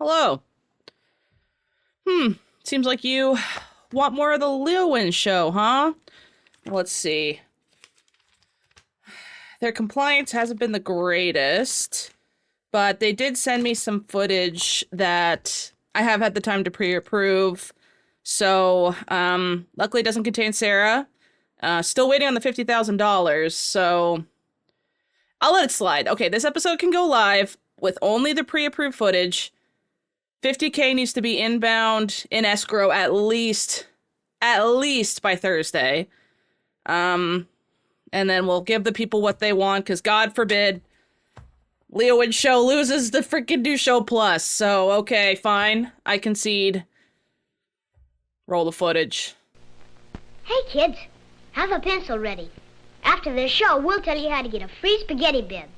Hello. Seems like you want more of the Lewin show, huh? Let's see. Their compliance hasn't been the greatest, but they did send me some footage that I have had the time to pre-approve. So, luckily it doesn't contain Sarah. Still waiting on the $50,000, so I'll let it slide. Okay, this episode can go live with only the pre-approved footage. 50K needs to be inbound in escrow at least by Thursday. And then we'll give the people what they want, because God forbid Leo Show loses the freaking new show plus. So, okay, fine. I concede. Roll the footage. Hey, kids. Have a pencil ready. After the show, we'll tell you how to get a free spaghetti bib.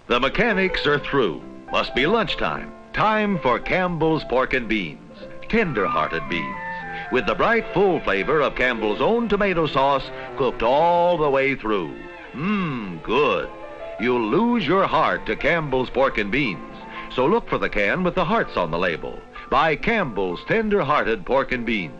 The mechanics are through. Must be lunchtime. Time for Campbell's pork and beans. Tender-hearted beans. With the bright, full flavor of Campbell's own tomato sauce cooked all the way through. Mmm, good. You'll lose your heart to Campbell's pork and beans. So look for the can with the hearts on the label. Buy Campbell's tender-hearted pork and beans.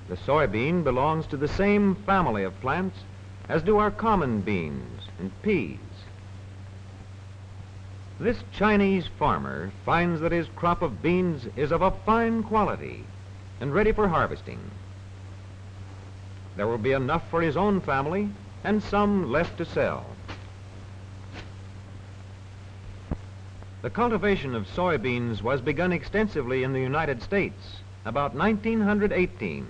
The soybean belongs to the same family of plants as do our common beans and peas. This Chinese farmer finds that his crop of beans is of a fine quality and ready for harvesting. There will be enough for his own family and some left to sell. The cultivation of soybeans was begun extensively in the United States about 1918.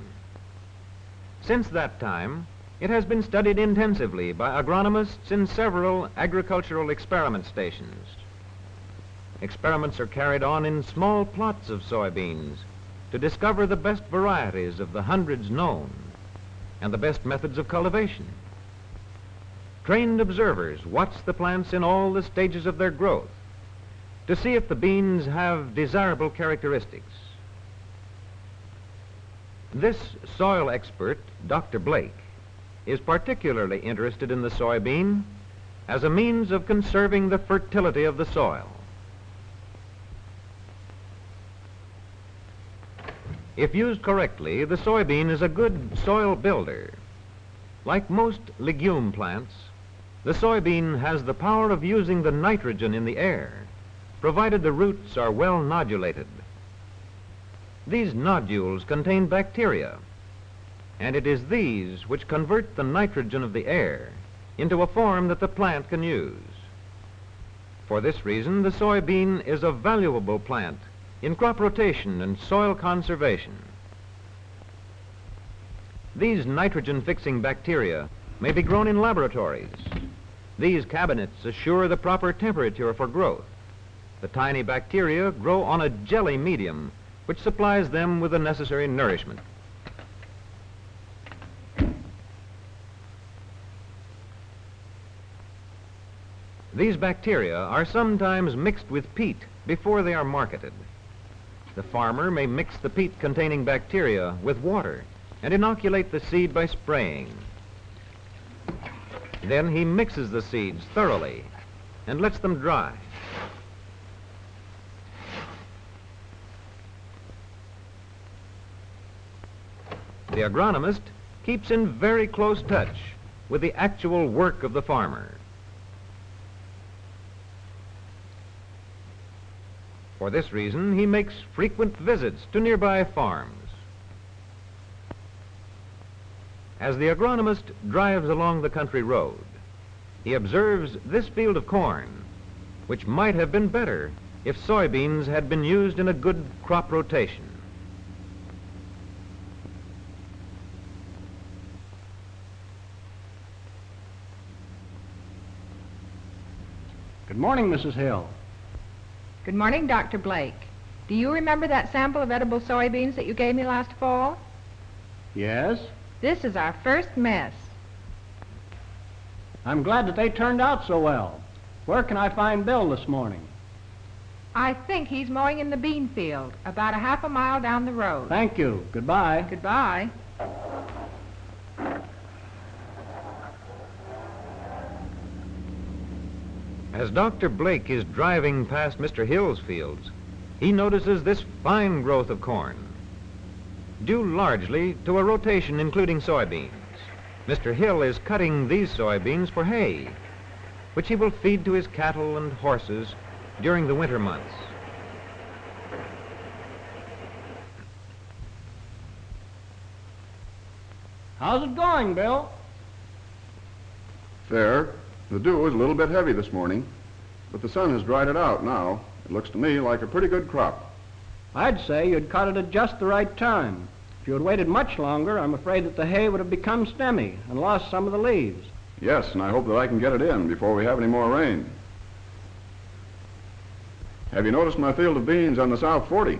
Since that time, it has been studied intensively by agronomists in several agricultural experiment stations. Experiments are carried on in small plots of soybeans to discover the best varieties of the hundreds known and the best methods of cultivation. Trained observers watch the plants in all the stages of their growth to see if the beans have desirable characteristics. This soil expert, Dr. Blake, is particularly interested in the soybean as a means of conserving the fertility of the soil. If used correctly, the soybean is a good soil builder. Like most legume plants, the soybean has the power of using the nitrogen in the air, provided the roots are well nodulated. These nodules contain bacteria, and it is these which convert the nitrogen of the air into a form that the plant can use. For this reason, the soybean is a valuable plant in crop rotation and soil conservation. These nitrogen-fixing bacteria may be grown in laboratories. These cabinets assure the proper temperature for growth. The tiny bacteria grow on a jelly medium which supplies them with the necessary nourishment. These bacteria are sometimes mixed with peat before they are marketed. The farmer may mix the peat-containing bacteria with water and inoculate the seed by spraying. Then he mixes the seeds thoroughly and lets them dry. The agronomist keeps in very close touch with the actual work of the farmer. For this reason, he makes frequent visits to nearby farms. As the agronomist drives along the country road, he observes this field of corn, which might have been better if soybeans had been used in a good crop rotation. Good morning, Mrs. Hill. Good morning, Dr. Blake. Do you remember that sample of edible soybeans that you gave me last fall? Yes? This is our first mess. I'm glad that they turned out so well. Where can I find Bill this morning? I think he's mowing in the bean field, about a half a mile down the road. Thank you. Goodbye. Goodbye. As Dr. Blake is driving past Mr. Hill's fields, he notices this fine growth of corn, due largely to a rotation including soybeans. Mr. Hill is cutting these soybeans for hay, which he will feed to his cattle and horses during the winter months. How's it going, Bill? Fair. The dew is a little bit heavy this morning, but the sun has dried it out now. It looks to me like a pretty good crop. I'd say you'd cut it at just the right time. If you had waited much longer, I'm afraid that the hay would have become stemmy and lost some of the leaves. Yes, and I hope that I can get it in before we have any more rain. Have you noticed my field of beans on the South 40?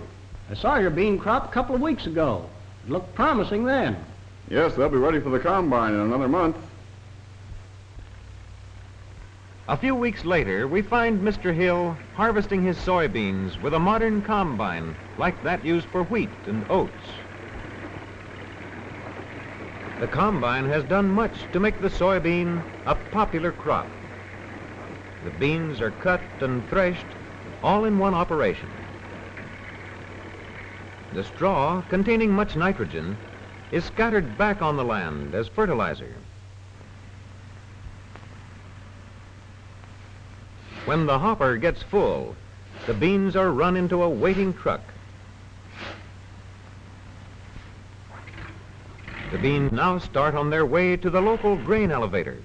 I saw your bean crop a couple of weeks ago. It looked promising then. Yes, they'll be ready for the combine in another month. A few weeks later, we find Mr. Hill harvesting his soybeans with a modern combine like that used for wheat and oats. The combine has done much to make the soybean a popular crop. The beans are cut and threshed all in one operation. The straw, containing much nitrogen, is scattered back on the land as fertilizer. When the hopper gets full, the beans are run into a waiting truck. The beans now start on their way to the local grain elevator.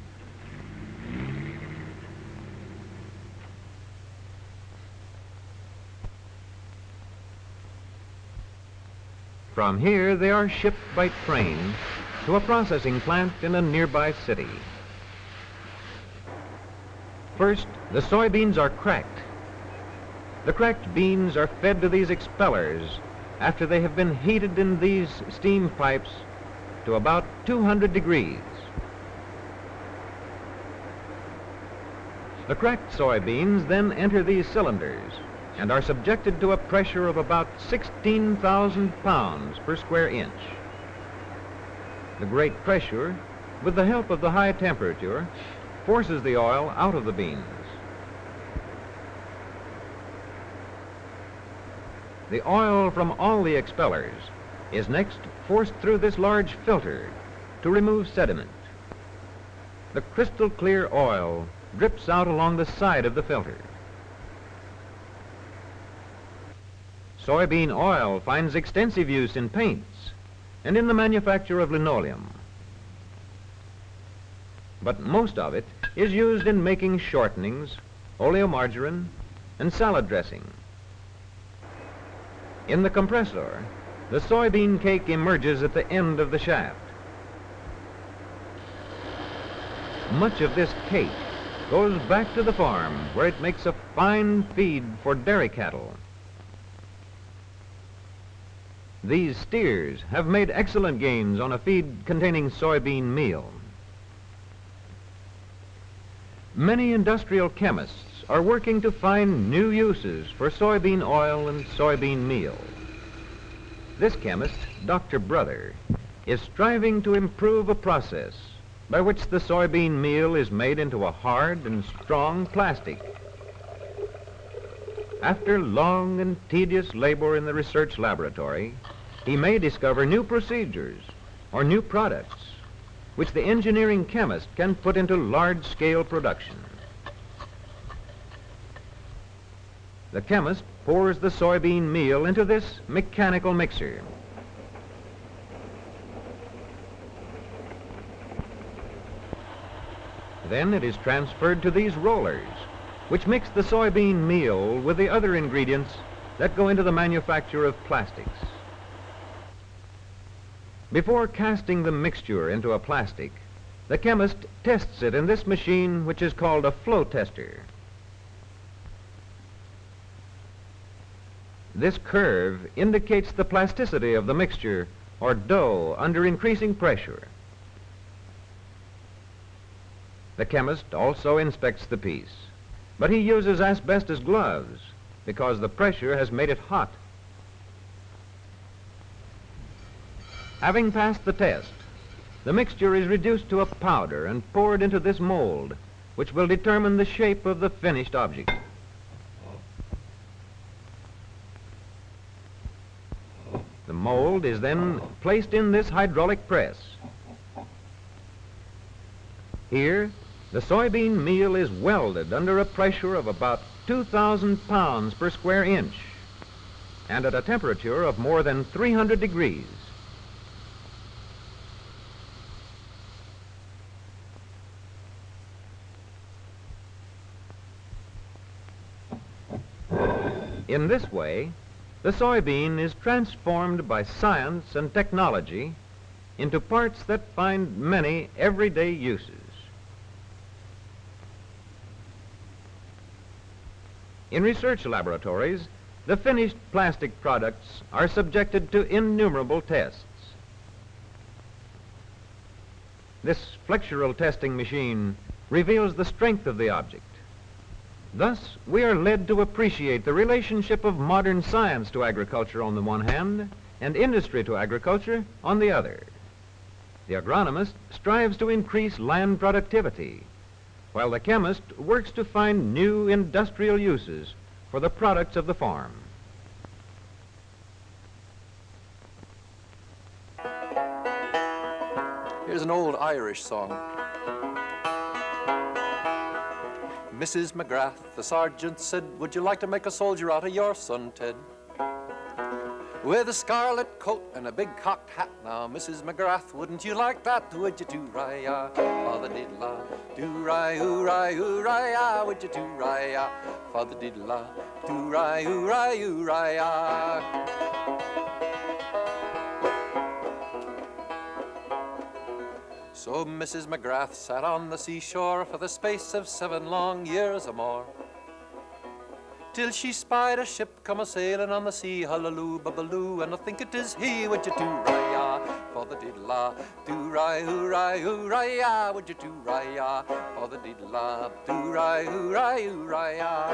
From here, they are shipped by train to a processing plant in a nearby city. First, the soybeans are cracked. The cracked beans are fed to these expellers after they have been heated in these steam pipes to about 200 degrees. The cracked soybeans then enter these cylinders and are subjected to a pressure of about 16,000 pounds per square inch. The great pressure, with the help of the high temperature, forces the oil out of the beans. The oil from all the expellers is next forced through this large filter to remove sediment. The crystal clear oil drips out along the side of the filter. Soybean oil finds extensive use in paints and in the manufacture of linoleum. But most of it is used in making shortenings, oleomargarine, and salad dressing. In the compressor, the soybean cake emerges at the end of the shaft. Much of this cake goes back to the farm where it makes a fine feed for dairy cattle. These steers have made excellent gains on a feed containing soybean meal. Many industrial chemists are working to find new uses for soybean oil and soybean meal. This chemist, Dr. Brother, is striving to improve a process by which the soybean meal is made into a hard and strong plastic. After long and tedious labor in the research laboratory, he may discover new procedures or new products which the engineering chemist can put into large-scale production. The chemist pours the soybean meal into this mechanical mixer. Then it is transferred to these rollers, which mix the soybean meal with the other ingredients that go into the manufacture of plastics. Before casting the mixture into a plastic, the chemist tests it in this machine, which is called a flow tester. This curve indicates the plasticity of the mixture or dough under increasing pressure. The chemist also inspects the piece, but he uses asbestos gloves because the pressure has made it hot. Having passed the test, the mixture is reduced to a powder and poured into this mold, which will determine the shape of the finished object. The mold is then placed in this hydraulic press. Here, the soybean meal is welded under a pressure of about 2,000 pounds per square inch and at a temperature of more than 300 degrees. In this way, the soybean is transformed by science and technology into parts that find many everyday uses. In research laboratories, the finished plastic products are subjected to innumerable tests. This flexural testing machine reveals the strength of the object. Thus, we are led to appreciate the relationship of modern science to agriculture on the one hand and industry to agriculture on the other. The agronomist strives to increase land productivity, while the chemist works to find new industrial uses for the products of the farm. Here's an old Irish song. Mrs. McGrath, the sergeant said, would you like to make a soldier out of your son, Ted? With a scarlet coat and a big cocked hat now, Mrs. McGrath, wouldn't you like that? Would you do-ri-ya, fa-the-did-la, do-ri-oo-ri-oo-ri-ya, would you do-ri-ya, fa-the-did-la, do-ri-oo-ri-oo-ri-ya. So Mrs. McGrath sat on the seashore for the space of 7 long years or more, till she spied a ship come a-sailing on the sea, hullabaloo, babaloo, and I think it is he. Would you do-ri-ya, fa-the-did-la, do-ri-oo-ri-oo-ri-ya, would you do-ri-ya, fa-the-did-la, do-ri-oo-ri-oo-ri-ya.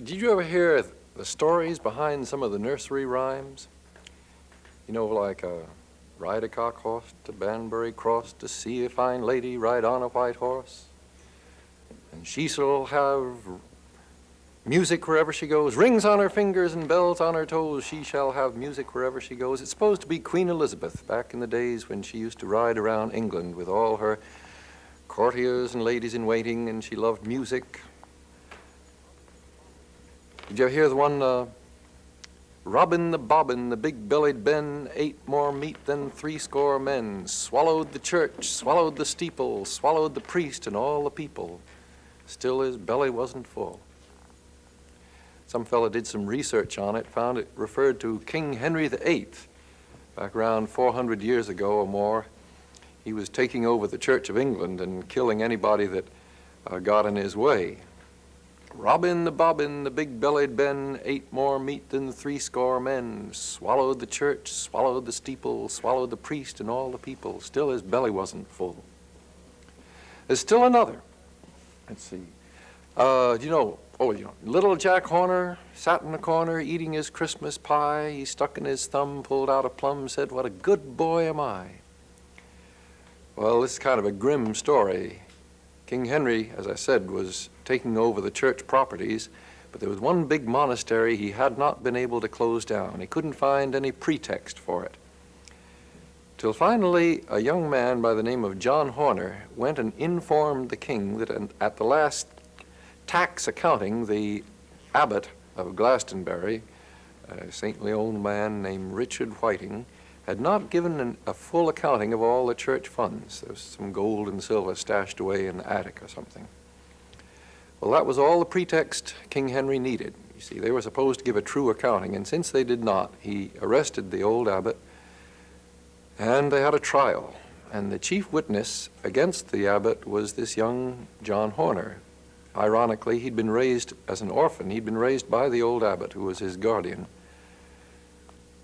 Did you ever hear the stories behind some of the nursery rhymes? You know, like ride a cock horse to Banbury Cross to see a fine lady ride on a white horse. And she shall have music wherever she goes, rings on her fingers and bells on her toes. She shall have music wherever she goes. It's supposed to be Queen Elizabeth back in the days when she used to ride around England with all her courtiers and ladies in waiting, and she loved music. Did you ever hear the one, Robin the Bobbin, the big-bellied Ben, ate more meat than 80 men, swallowed the church, swallowed the steeple, swallowed the priest and all the people. Still his belly wasn't full. Some fella did some research on it, found it referred to King Henry VIII, back around 400 years ago or more. He was taking over the Church of England and killing anybody that got in his way. Robin the Bobbin, the big-bellied Ben, ate more meat than 80 men, swallowed the church, swallowed the steeple, swallowed the priest and all the people. Still his belly wasn't full. There's still another. Let's see. Little Jack Horner sat in the corner eating his Christmas pie. He stuck in his thumb, pulled out a plum, said, "What a good boy am I." Well, this is kind of a grim story. King Henry, as I said, was taking over the church properties, but there was one big monastery he had not been able to close down. He couldn't find any pretext for it. Till finally, a young man by the name of John Horner went and informed the king that at the last tax accounting, the abbot of Glastonbury, a saintly old man named Richard Whiting, had not given a full accounting of all the church funds. There was some gold and silver stashed away in the attic or something. Well, that was all the pretext King Henry needed. You see, they were supposed to give a true accounting, and since they did not, he arrested the old abbot, and they had a trial. And the chief witness against the abbot was this young John Horner. Ironically, he'd been raised as an orphan. He'd been raised by the old abbot, who was his guardian.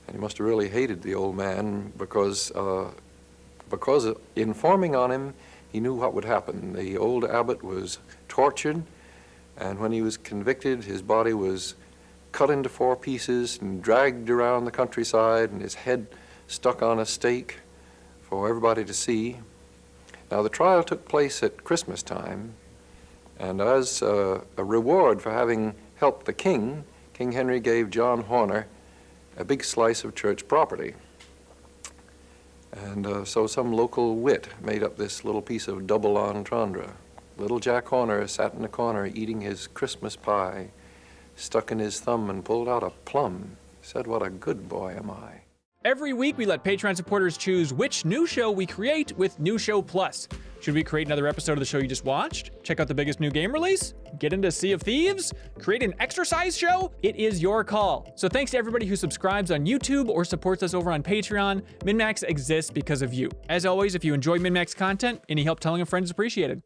And he must have really hated the old man because informing on him, he knew what would happen. The old abbot was tortured, and when he was convicted, his body was cut into 4 pieces and dragged around the countryside, and his head stuck on a stake for everybody to see. Now, the trial took place at Christmas time, and as a reward for having helped the king, King Henry gave John Horner a big slice of church property. And so some local wit made up this little piece of double entendre. Little Jack Horner sat in the corner eating his Christmas pie, stuck in his thumb and pulled out a plum. Said, "What a good boy am I." Every week, we let Patreon supporters choose which new show we create with New Show Plus. Should we create another episode of the show you just watched? Check out the biggest new game release? Get into Sea of Thieves? Create an exercise show? It is your call. So thanks to everybody who subscribes on YouTube or supports us over on Patreon. MinnMax exists because of you. As always, if you enjoy MinnMax content, any help telling a friend is appreciated.